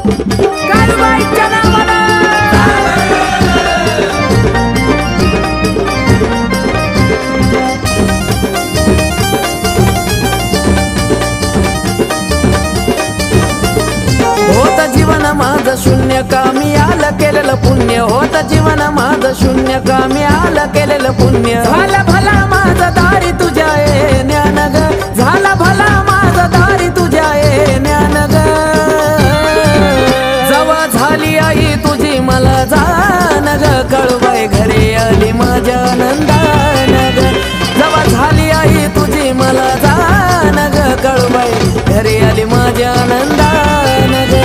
काळूबाईच्या नावानं होत जीवन माझं शून्य कामी आलं केलेलं पुण्य होत जीवन माझं शून्य कामी आलं केलेलं पुण्य झाला भला माझा दारी तुझ्या ज्ञान ग झाला भला माझा दारी तुझ्या ज्ञान ग जवा झाली आई तुझी मला जान ग काळूबाई घरी आली माझ्या आनंदान ग जवा झाली आई तुझी मला जान ग काळूबाई घरी आली माझ्या आनंदान ग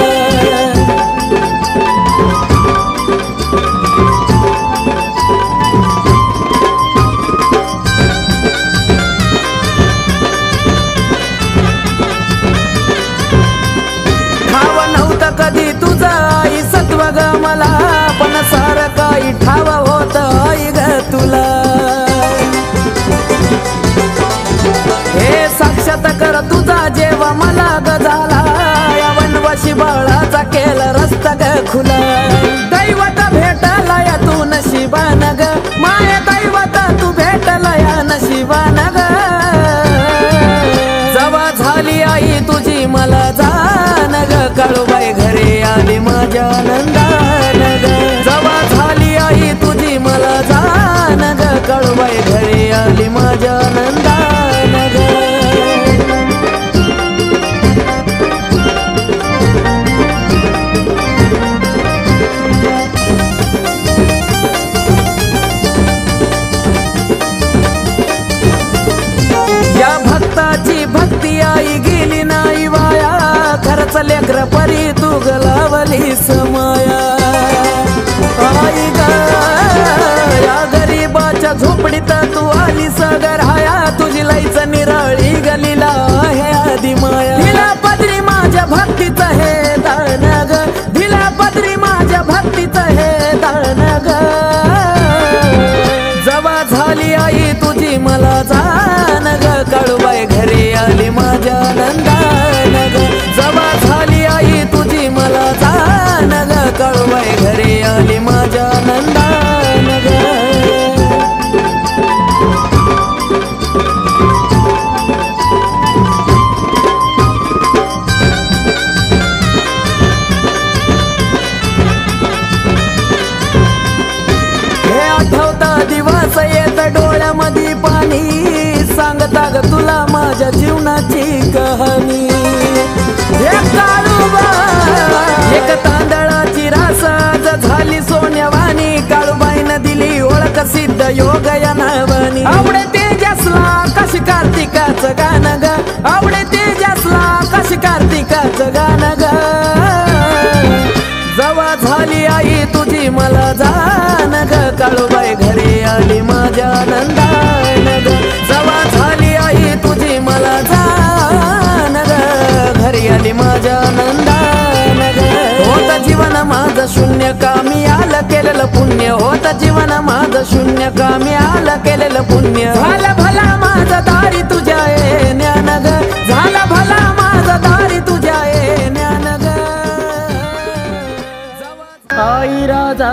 कधी तुझा आई सत्व ग मला पण सार काही ठाव होत आई ग तुला हे साक्षात कर तुझा जेव्हा मला ग झाला या वनवाशी बाळाचा केला रस्ता ग खुला दैवत भेटला या तू नशिबान ग माया दैवत तू भेटला या नशिबान ग जवा झाली आई तुझी मला जान ग काळूबाई घरी आली माझ्या आनंदान ग जवा झाली आई तुझी मला जान ग काळूबाई घरी आली माझ्या आनंदान ग या भक्ताची भक्ती आई गेली नाही वाया खरच लेकर परी तू गलावली समाया आई ग या गरीबाच्या झोपडीत तू आली सगराया तुझी लाईच निराळी गलीला हे आधी माया दिला पदरी माझ्या भक्तीच हे दान ग दिला पदरी माझ्या भक्तीच हे दान ग जवा झाली आई तुझी मला जान ग काळूबाई घरी आली माझ्या आनंदान ग जवा झाली आई तुझी मला जान ग काळूबाई घरी आली माझ्या आनंदान ग हे आठवता दिवस येत डोळ्यामध्ये पाणी सांगता ग तुला माझ्या जीवनाची कहाणी हे काळूबाई एक तांदळाची रास आज झाली सोन्यावानी काळूबाईनं दिली ओळख सिद्ध योग या नावानी आवडे तेजसला कशी कार्तिकाचं गाणं ग आवडे तेजसला कशी कार्तिकाचं गाणं ग जवा झाली आई तुझी मला जान ग काळूबाई घरी आली माझ्या आनंदान ग जवा झाली आई तुझी मला जान ग घरी आली माझ्या आनंदान ग होत जीवन माझं शून्य कामी आलं केलेलं पुण्य होत जीवन माझं शून्य कामी आलं केलेलं पुण्य झालं भला माझा दारी तुझ्या ज्ञान ग झालं भला माझा दारी तुझ्या ज्ञान ग आई राजा